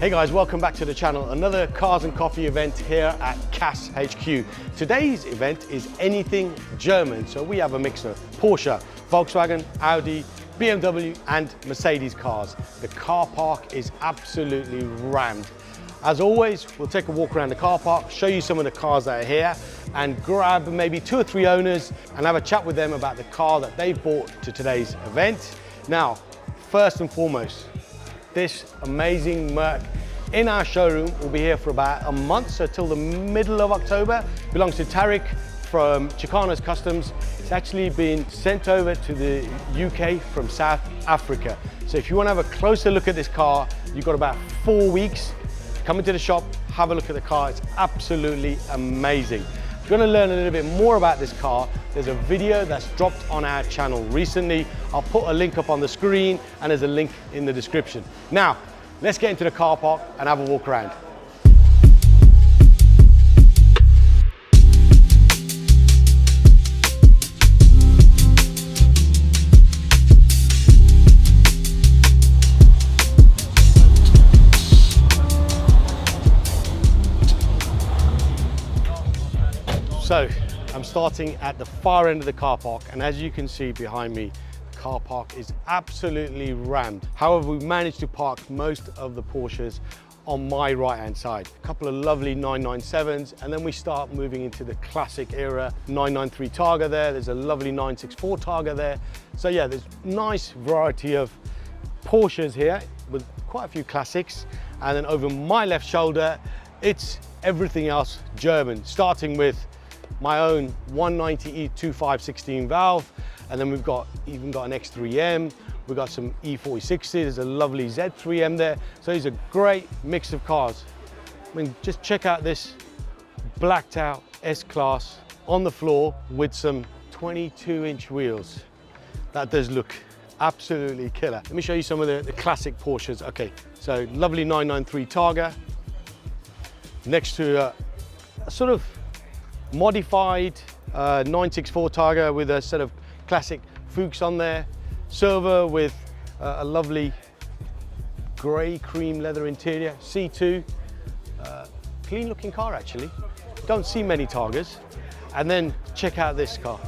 Hey guys, welcome back to the channel. Another Cars and Coffee event here at CAS HQ. Today's event is anything German. So we have a mix of Porsche, Volkswagen, Audi, BMW and Mercedes cars. The car park is absolutely rammed. As always, we'll take a walk around the car park, show you some of the cars that are here and grab maybe 2 or 3 owners and have a chat with them about the car that they bought to today's event. Now, first and foremost, this amazing Merc in our showroom will be here for about a month, so till the middle of October. Belongs to Tarek from Chicano's Customs. It's actually been sent over to the UK from South Africa. So if you want to have a closer look at this car, you've got about 4 weeks. Come into the shop, have a look at the car. It's absolutely amazing. If you want to learn a little bit more about this car, there's a video that's dropped on our channel recently. I'll put a link up on the screen and there's a link in the description. Now, let's get into the car park and have a walk around. So, I'm starting at the far end of the car park, and as you can see behind me, the car park is absolutely rammed. However, we've managed to park most of the Porsches on my right-hand side. A couple of lovely 997s, and then we start moving into the classic era 993 Targa there. There's a lovely 964 Targa there. So yeah, there's nice variety of Porsches here with quite a few classics. And then over my left shoulder, it's everything else German, starting with my own 190E 2516 valve, and then we've even got an X3M, we've got some E46s, there's a lovely Z3M there. So it's a great mix of cars. I mean, just check out this blacked out S-Class on the floor with some 22-inch wheels. That does look absolutely killer. Let me show you some of the classic Porsches. Okay, so lovely 993 Targa, next to a sort of modified 964 Targa with a set of classic Fuchs on there. Silver with a lovely grey cream leather interior. C2, clean looking car actually. Don't see many Targas. And then check out this car.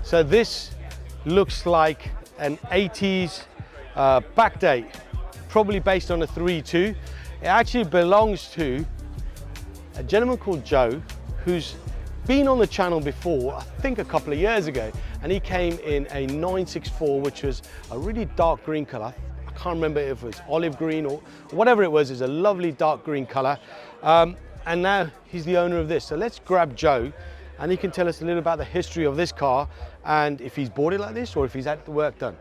So this looks like an 80s backdate, probably based on a 3.2. It actually belongs to a gentleman called Joe, who's been on the channel before, I think a couple of years ago, and he came in a 964, which was a really dark green color. I can't remember if it was olive green or whatever it was. It's a lovely dark green color. And now he's the owner of this. So let's grab Joe and he can tell us a little about the history of this car and if he's bought it like this or if he's had the work done.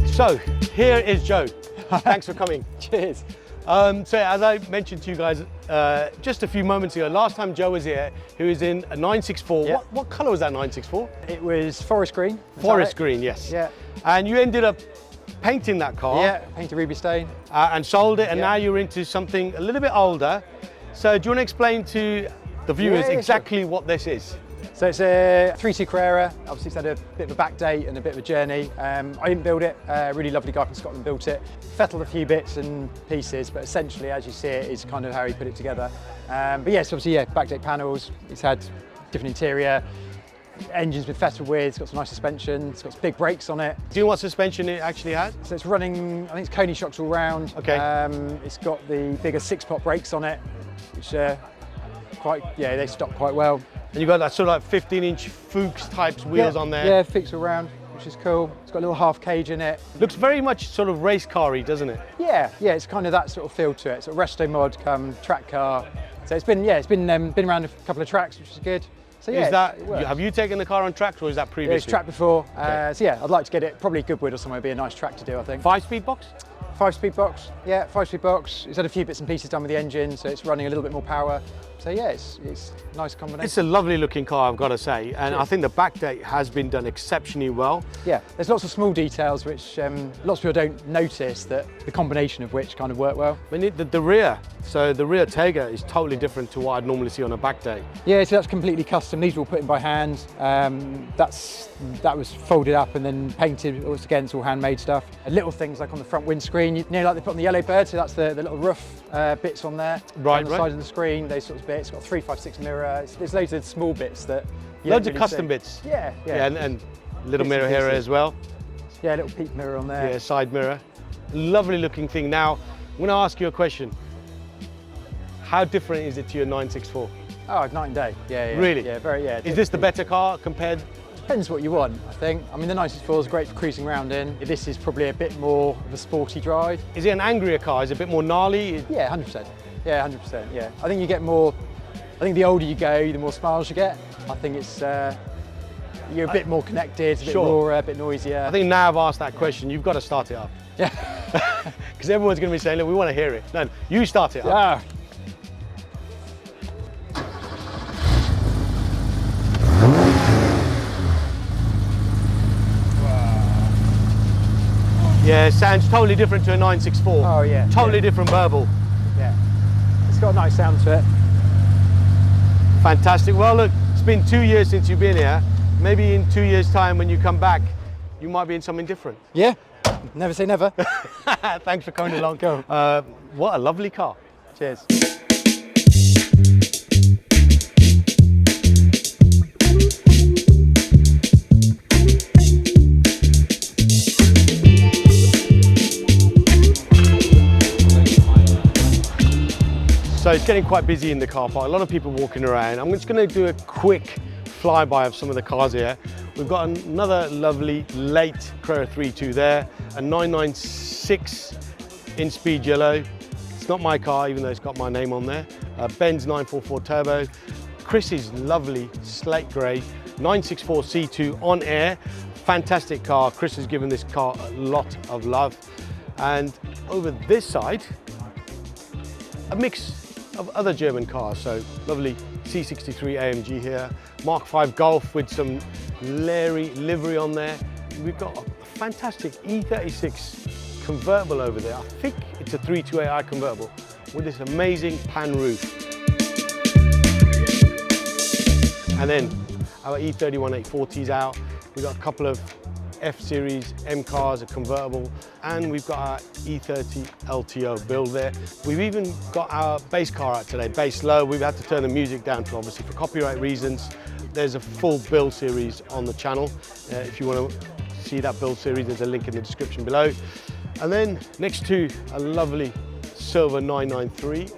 So here is Joe. Thanks for coming. Cheers. So as I mentioned to you guys just a few moments ago, last time Joe was here, he was in a 964. Yeah. What colour was that 964? It was forest green. Forest green, yes. Yeah. And you ended up painting that car. Yeah, painted ruby stain. And sold it, and Yeah. now you're into something a little bit older. So do you want to explain to the viewers Yeah, exactly what this is? So it's a 3.2 Carrera. Obviously, it's had a bit of a back date and a bit of a journey. I didn't build it. A really lovely guy from Scotland built it. Fettled a few bits and pieces, but essentially, as you see it, is kind of how he put it together. But yes, obviously, yeah, back date panels. It's had different interior. Engine's been fettled with. It's got some nice suspension. It's got some big brakes on it. Do you know what suspension it actually had? So it's running, I think it's Coney shocks all round. Okay. It's got the bigger 6-pot brakes on it, which they stop quite well. And you've got that sort of like 15-inch Fuchs types wheels on there. Yeah, Fuchs all round, which is cool. It's got a little half cage in it. Looks very much sort of race car-y, doesn't it? Yeah, it's kind of that sort of feel to it. So resto mod come track car. So it's been around a couple of tracks, which is good. So yeah, have you taken the car on tracks or is that previously? Yeah, it's tracked before. Okay. So yeah, I'd like to get it probably Goodwood or somewhere. Would be a nice track to do, I think. 5-speed box? 5-speed box. Yeah, 5-speed box. It's had a few bits and pieces done with the engine, so it's running a little bit more power. So So yeah, it's a nice combination. It's a lovely looking car, I've got to say, and I think the backdate has been done exceptionally well. Yeah, there's lots of small details which lots of people don't notice, that the combination of which kind of work well. I mean, the rear, so the rear Tega is totally different to what I'd normally see on a backdate. Yeah, so that's completely custom. These were all put in by hand. That was folded up and then painted. Once again, it's all handmade stuff. Little things like on the front windscreen, you know, like they put on the Yellow Bird, so that's the little roof bits on there. Right, on the side of the screen, those sorts of bits. It's got a 356 mirror. There's loads of small bits that you Loads don't of really custom see. bits. Yeah. And little Bits mirror and here pieces. as well. Yeah, a little peak mirror on there. Yeah, side mirror. Lovely looking thing. Now, I'm going to ask you a question. How different is it to your 964? Oh, night and day. Yeah. Really? Yeah, very. Yeah. Is this the better car compared? Depends what you want, I think. I mean, the 964 is great for cruising around in. This is probably a bit more of a sporty drive. Is it an angrier car? Is it a bit more gnarly? Yeah, 100%. Yeah, 100%. Yeah. I think you get more. I think the older you go, the more smiles you get. I think it's you're a bit more connected, a bit rawer, a bit noisier. I think now I've asked that question, you've got to start it up. Yeah. Because everyone's going to be saying, look, we want to hear it. No, you start it up. Yeah. Yeah, it sounds totally different to a 964. Oh yeah. Totally different burble. Yeah. It's got a nice sound to it. Fantastic. Well, look, it's been 2 years since you've been here. Maybe in 2 years' time when you come back, you might be in something different. Yeah. Never say never. Thanks for coming along. Go. What a lovely car. Cheers. So it's getting quite busy in the car park. A lot of people walking around. I'm just going to do a quick flyby of some of the cars here. We've got another lovely late Carrera 3.2 there, a 996 in speed yellow. It's not my car, even though it's got my name on there. Benz 944 Turbo. Chris's lovely slate grey 964 C2 on air. Fantastic car. Chris has given this car a lot of love. And over this side, a mix of other German cars. So lovely C63 AMG here, Mark V Golf with some Larry livery on there. We've got a fantastic E36 convertible over there. I think it's a 328i convertible with this amazing pan roof. And then our E31 840's out. We've got a couple of F-Series M cars, a convertible, and we've got our E30 LTO build there. We've even got our bass car out today, bass low. We've had to turn the music down for obviously for copyright reasons. There's a full build series on the channel. If you want to see that build series, there's a link in the description below. And then next to a lovely silver 993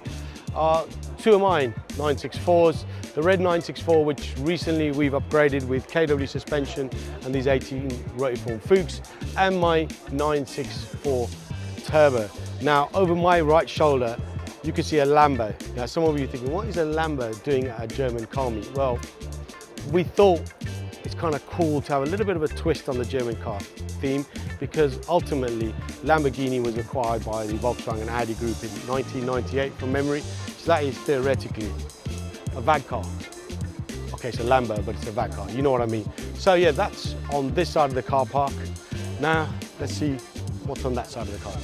are two of mine 964s. The red 964, which recently we've upgraded with KW suspension and these 18 rotiform Fuchs, and my 964 Turbo. Now, over my right shoulder, you can see a Lambo. Now, some of you are thinking, what is a Lambo doing at a German car meet? Well, we thought it's kind of cool to have a little bit of a twist on the German car theme, because ultimately Lamborghini was acquired by the Volkswagen Audi group in 1998 from memory. So that is theoretically a VAG car. Okay, it's a Lambo, but it's a VAG car, you know what I mean. So yeah, that's on this side of the car park. Now, let's see what's on that side of the car park.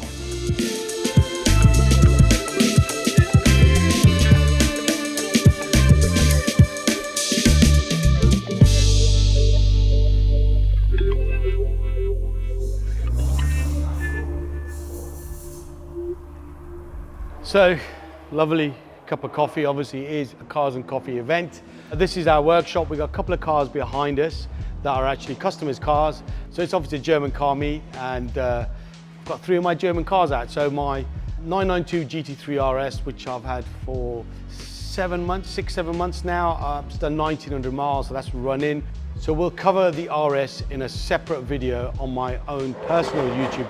So, lovely cup of coffee. Obviously it is a cars and coffee event. This is our workshop. We've got a couple of cars behind us that are actually customers' cars. So it's obviously a German car meet, and I've got three of my German cars out. So my 992 GT3 RS, which I've had for 7 months, 6-7 months now. It's done 1900 miles, so that's running. So we'll cover the RS in a separate video on my own personal YouTube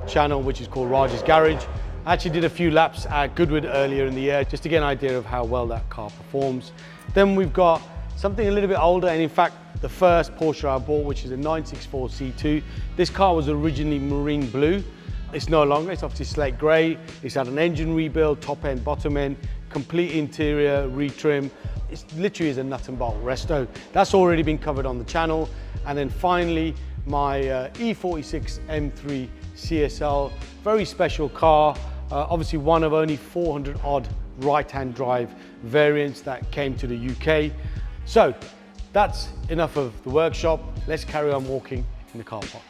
channel, which is called Raj's Garage. I actually did a few laps at Goodwood earlier in the year just to get an idea of how well that car performs. Then we've got something a little bit older, and in fact the first Porsche I bought, which is a 964 C2. This car was originally marine blue. It's no longer, it's obviously slate grey. It's had an engine rebuild, top end, bottom end, complete interior retrim. It literally is a nut and bolt resto. That's already been covered on the channel. And then finally, my E46 M3 CSL, very special car. Obviously one of only 400 odd right-hand drive variants that came to the UK. So that's enough of the workshop. Let's carry on walking in the car park.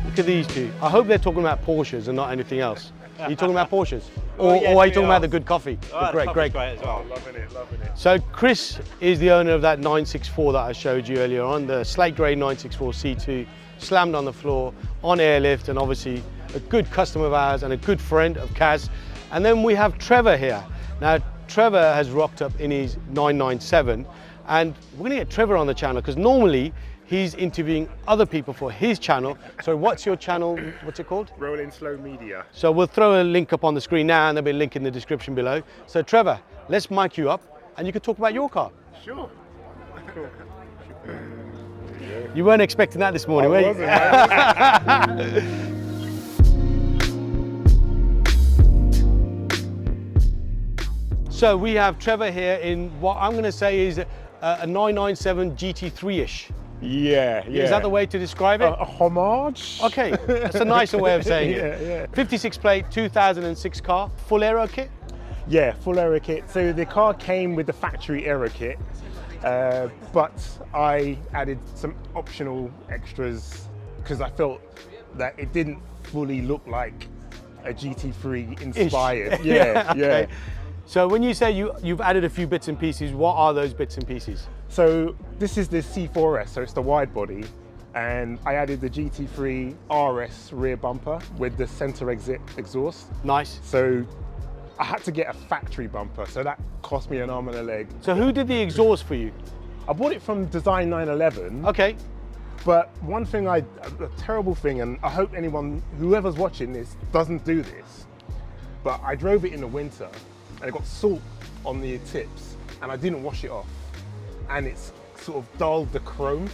Look at these two. I hope they're talking about Porsches and not anything else. Are you talking about Porsches? Or, yes, or are you talking we about are. the good coffee? Oh, The great. great as well. Loving it, loving it. So Chris is the owner of that 964 that I showed you earlier on, the slate grey 964 C2, slammed on the floor, on airlift, and obviously a good customer of ours and a good friend of Kaz. And then we have Trevor here. Now, Trevor has rocked up in his 997, and we're gonna get Trevor on the channel because normally he's interviewing other people for his channel. So what's your channel, what's it called? Rolling Slow Media. So we'll throw a link up on the screen now and there'll be a link in the description below. So Trevor, let's mic you up and you can talk about your car. Sure. You weren't expecting that this morning, were you? So we have Trevor here in what I'm going to say is a 997 GT3-ish. Yeah. Is that the way to describe it? A homage? Okay, that's a nicer way of saying Yeah, it. yeah. 56 plate, 2006 car, full aero kit. Yeah, full aero kit. So the car came with the factory aero kit, but I added some optional extras because I felt that it didn't fully look like a GT3 inspired. Ish. Yeah, Okay. So when you say you've added a few bits and pieces, what are those bits and pieces? So this is the C4S, so it's the wide body, and I added the GT3 RS rear bumper with the center exit exhaust. Nice. So I had to get a factory bumper, so that cost me an arm and a leg. So who did the exhaust for you? I bought it from Design 911, Okay. but one thing a terrible thing, and I hope whoever's watching this doesn't do this, but I drove it in the winter and it got salt on the tips and I didn't wash it off, and it's sort of dulled the chrome.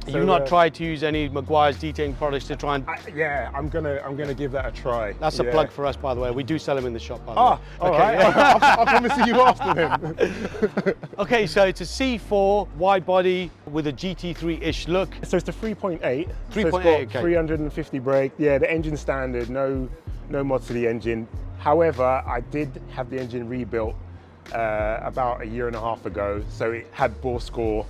So, You've not tried to use any Maguire's detailing products to try and... yeah, I'm gonna give that a try. That's a plug for us, by the way. We do sell them in the shop, by the Ah, way. all right. I'll come and see you after then. Okay, so it's a C4 wide body with a GT3-ish look. So it's the 3.8. 3.8, so it's got okay. 350 brake. Yeah, the engine standard, no mods to the engine. However, I did have the engine rebuilt about a year and a half ago, so it had bore score,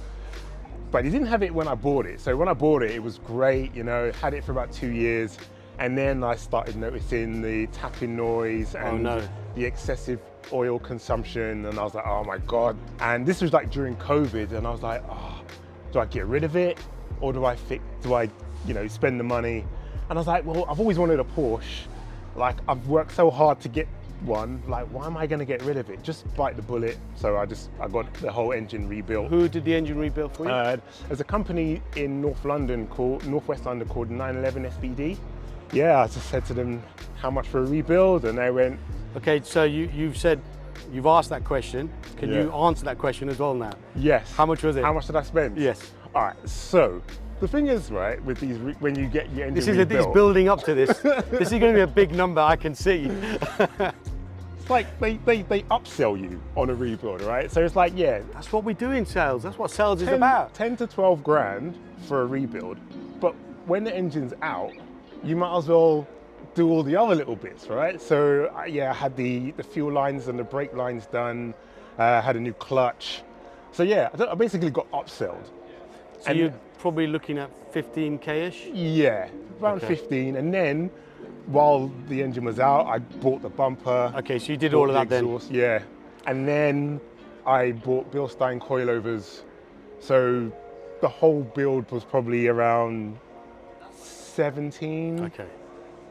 but it didn't have it when I bought it. So when I bought it, it was great, had it for about 2 years, and then I started noticing the tapping noise and the excessive oil consumption, and I was like, oh my God. And this was like during COVID, and I was like, oh, do I get rid of it, or do I spend the money? And I was like, well, I've always wanted a Porsche. Like, I've worked so hard to get one, like, why am I gonna get rid of it? Just bite the bullet. So I got the whole engine rebuilt. Who did the engine rebuild for you? There's a company in Northwest London called 911 SBD. Yeah, I just said to them, how much for a rebuild? And they went... Okay, so you've asked that question. Can you answer that question as well now? Yes. How much was it? How much did I spend? Yes. All right, so the thing is, right, with these, when you get your engine It's rebuilt... building up to this. This is going to be a big number, I can see. It's like they upsell you on a rebuild, right? So it's like, yeah, That's what we do in sales. That's what sales is about. 10 to 12 grand for a rebuild. But when the engine's out, you might as well do all the other little bits, right? So yeah, I had the fuel lines and the brake lines done, had a new clutch. So yeah, I basically got upselled. So you're probably looking at 15K-ish? Yeah, around Okay. 15. And then while the engine was out, I bought the bumper. Okay, so you did all of that then? Exhaust, yeah. And then I bought Bilstein coilovers. So the whole build was probably around 17. Okay.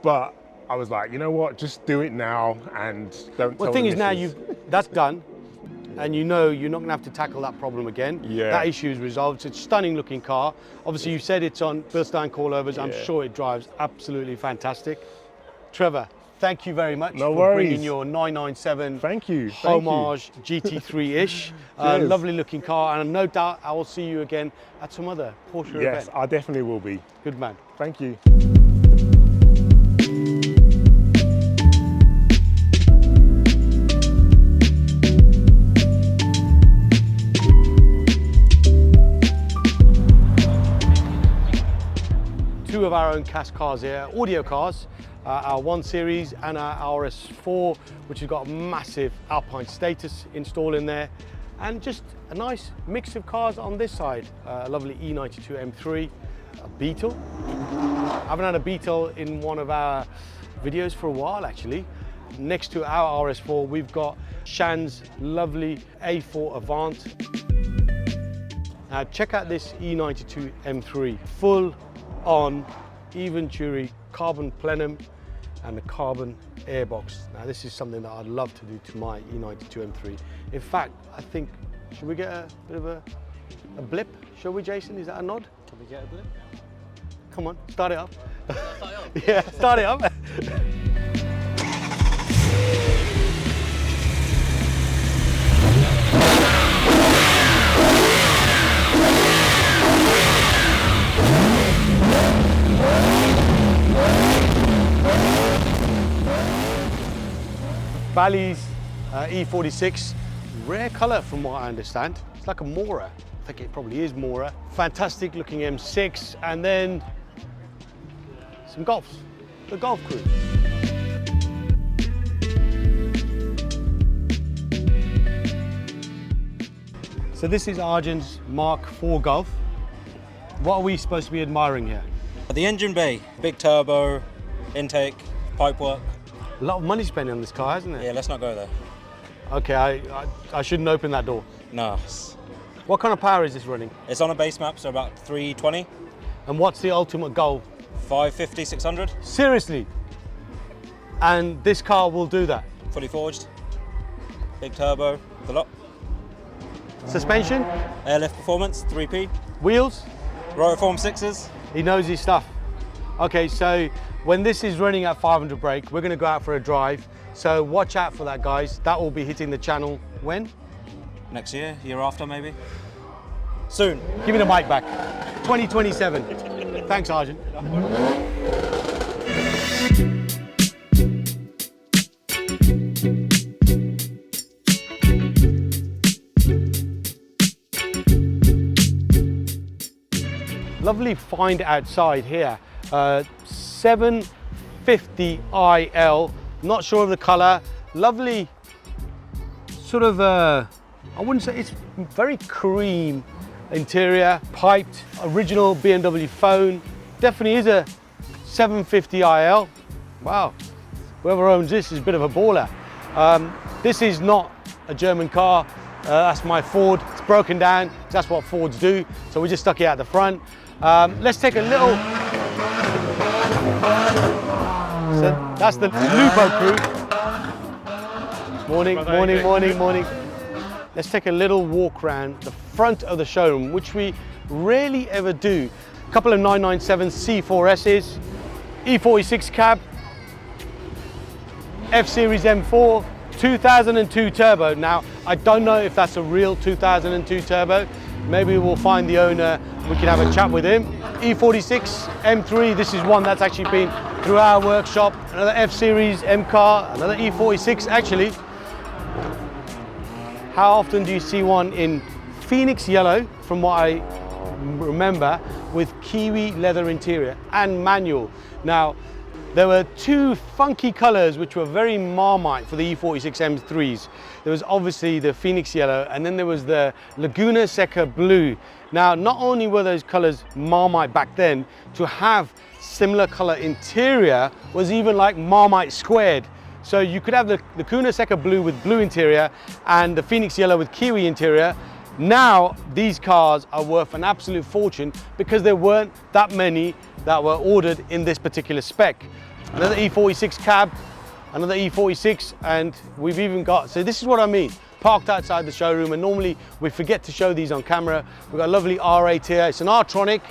But I was like, you know what, just do it now and don't Well, the tell thing the is now missus. that's done, and you know you're not going to have to tackle that problem again. Yeah. That issue is resolved. It's a stunning looking car. Obviously, you said it's on Bilstein coilovers. I'm Yeah. sure it drives absolutely fantastic. Trevor, thank you very much No for worries. bringing your 997 Thank you. homage GT3-ish. Cheers. Lovely looking car, and no doubt I will see you again at some other Porsche Yes, event. I definitely will be. Good man. Thank you. Two of our own CAS cars here, audio cars, our 1 Series and our RS4, which has got a massive Alpine status installed in there, and just a nice mix of cars on this side. A lovely E92 M3, a Beetle. I haven't had a Beetle in one of our videos for a while actually. Next to our RS4, we've got Shan's lovely A4 Avant. Now check out this E92 M3, full on Eventuri carbon plenum and a carbon airbox. Now this is something that I'd love to do to my E92 M3. In fact, I think, should we get a bit of a blip? Shall we, Jason? Is that a nod? Can we get a blip? Come on, start it up. Start it up? Yeah, start it up. Bally's E46, rare colour from what I understand. It's like a Mora. I think it probably is Mora. Fantastic looking M6, and then some Golfs, the Golf crew. So this is Arjun's Mark IV Golf. What are we supposed to be admiring here? The engine bay, big turbo, intake, pipework. A lot of money spent on this car, hasn't it? Yeah, let's not go there. Okay, I shouldn't open that door. No. What kind of power is this running? It's on a base map, so about 320, And what's the ultimate goal? 550, 600, Seriously? And this car will do that? fully forged, big turbo, the lot. Suspension? Airlift performance, 3P, Wheels? Rotoform 6s. He knows his stuff. Okay, so when this is running at 500 brake, we're gonna go out for a drive. So watch out for that, guys. That will be hitting the channel when? Next year, year after maybe. Soon. Give me the mic back. 2027. Thanks, Arjun. Lovely find outside here. 750IL, not sure of the color. Lovely sort of, I wouldn't say, it's very cream interior, piped, original BMW phone. Definitely is a 750IL. Wow, whoever owns this is a bit of a baller. This is not a German car. That's my Ford. It's broken down. That's what Fords do. So we just stuck it out the front. Let's take a little. So that's the Lupo crew. Morning, morning, morning, morning. Let's take a little walk around the front of the showroom, which we rarely ever do. A couple of 997 C4Ss, E46 cab, F-Series M4, 2002 turbo. Now, I don't know if that's a real 2002 turbo. Maybe we'll find the owner, we can have a chat with him. E46 M3, this is one that's actually been through our workshop. Another F-Series M car, another E46. Actually, how often do you see one in Phoenix yellow, from what I remember, with kiwi leather interior and manual? Now, there were two funky colors which were very Marmite for the E46 M3s. There was obviously the Phoenix yellow, and then there was the Laguna Seca blue. Now, not only were those colors Marmite back then, to have similar color interior was even like Marmite squared. So you could have the Laguna Seca blue with blue interior and the Phoenix yellow with kiwi interior. Now, these cars are worth an absolute fortune because there weren't that many that were ordered in this particular spec. Another E46 cab, another E46, and we've even got, so this is what I mean, parked outside the showroom, and normally we forget to show these on camera. We've got a lovely R8 here. It's an R-Tronic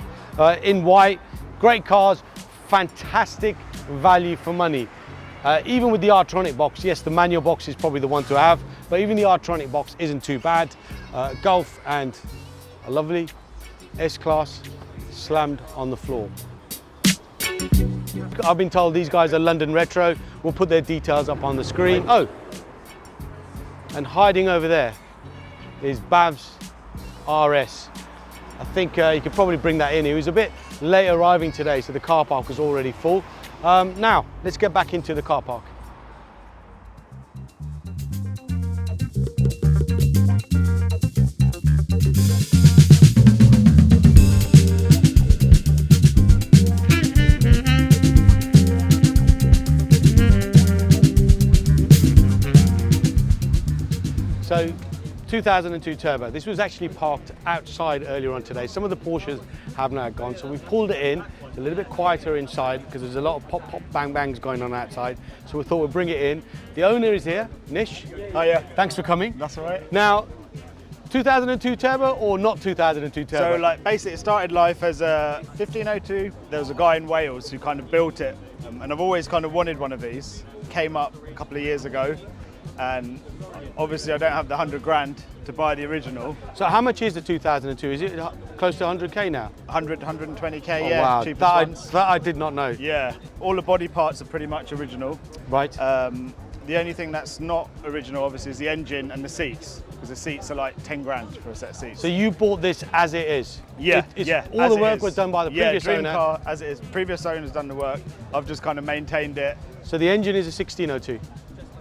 in white, great cars, fantastic value for money. Even with the R-Tronic box, yes, the manual box is probably the one to have, but even the R-Tronic box isn't too bad. Golf and a lovely S-Class slammed on the floor. I've been told these guys are London Retro. We'll put their details up on the screen. Oh, and hiding over there is Bav's RS. I think you could probably bring that in. He was a bit late arriving today, so the car park was already full. Now, let's get back into the car park. So, 2002 Turbo. This was actually parked outside earlier on today. Some of the Porsches have now gone, so we've pulled it in. It's a little bit quieter inside because there's a lot of pop, pop, bang, bangs going on outside. So we thought we'd bring it in. The owner is here, Nish. Oh yeah. Thanks for coming. That's all right. Now, 2002 Turbo or not 2002 Turbo? So like basically it started life as a 1502. There was a guy in Wales who kind of built it, and I've always kind of wanted one of these. Came up a couple of years ago, and obviously I don't have the 100 grand to buy the original. So how much is the 2002? Is it close to 100k now? 100, 120k, Oh, yeah, wow. cheapest That ones. I did not know. Yeah, all the body parts are pretty much original. Right. The only thing that's not original obviously is the engine and the seats, because the seats are like 10 grand for a set of seats. So you bought this as it is? Yeah, All as the it work is. was done by the Yeah, previous dream owner? car as it is. Previous owner's done the work. I've just kind of maintained it. So the engine is a 1602?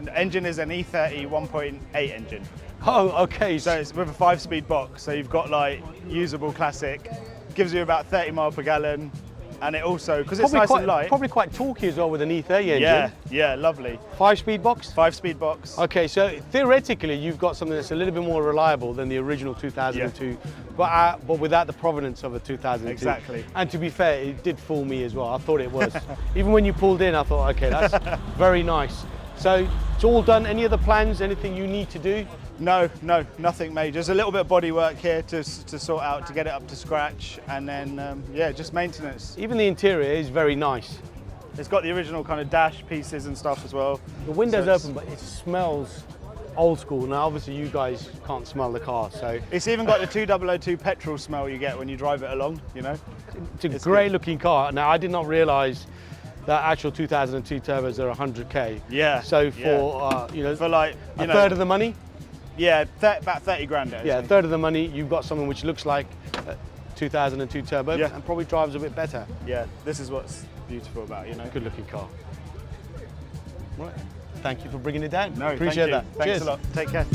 The engine is an E30 1.8 engine. Oh, okay. So it's with a 5-speed box. So you've got like usable classic, gives you about 30 mile per gallon. And it also, because it's nice and light. Probably quite torquey as well with an E30 engine. Yeah, yeah, lovely. 5-speed box? 5-speed box. Okay, so theoretically you've got something that's a little bit more reliable than the original 2002, but without the provenance of a 2002. Exactly. And to be fair, it did fool me as well. I thought it was. Even when you pulled in, I thought, okay, that's very nice. So it's all done. Any other plans? Anything you need to do? No, nothing major. There's a little bit of body work here to sort out, to get it up to scratch, and then yeah, just maintenance. Even the interior is very nice. It's got the original kind of dash pieces and stuff as well. The window's So open, but it smells old school. Now, obviously, you guys can't smell the car, so it's even got the 2002 petrol smell you get when you drive it along, you know? it's a great looking car. Now, I did not realise that actual 2002 turbos are 100k. Yeah. So for you know, for like a third of the money. Yeah, about 30 grand. Yeah, a third of the money. You've got something which looks like a 2002 turbo, Yeah. and probably drives a bit better. Yeah, this is what's beautiful about it, you know. Good looking car. Right. Thank you for bringing it down. No, appreciate that. Thanks Cheers. a lot. Take care.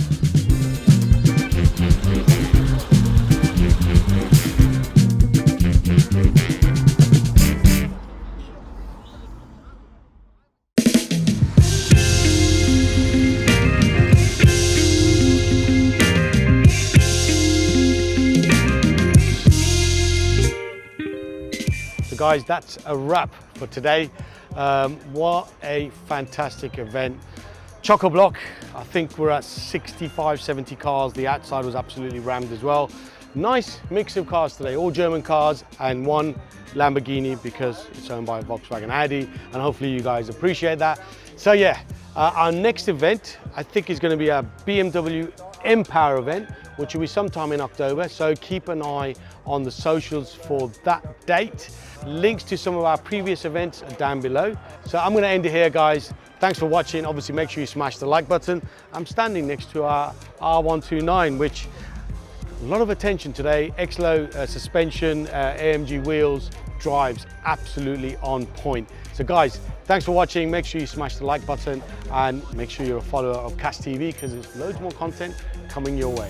Guys, that's a wrap for today. What a fantastic event. Chock-a-block, I think we're at 65, 70 cars. The outside was absolutely rammed as well. Nice mix of cars today, all German cars and one Lamborghini because it's owned by Volkswagen Audi, and hopefully you guys appreciate that. So yeah, our next event I think is going to be a BMW M-Power event, which will be sometime in October, so keep an eye on the socials for that date. Links to some of our previous events are down below. So I'm going to end it here, guys. Thanks for watching. Obviously, make sure you smash the like button. I'm standing next to our R129, which a lot of attention today. X-Low suspension, AMG wheels, drives absolutely on point. So guys, thanks for watching. Make sure you smash the like button and make sure you're a follower of Cash TV because there's loads more content coming your way.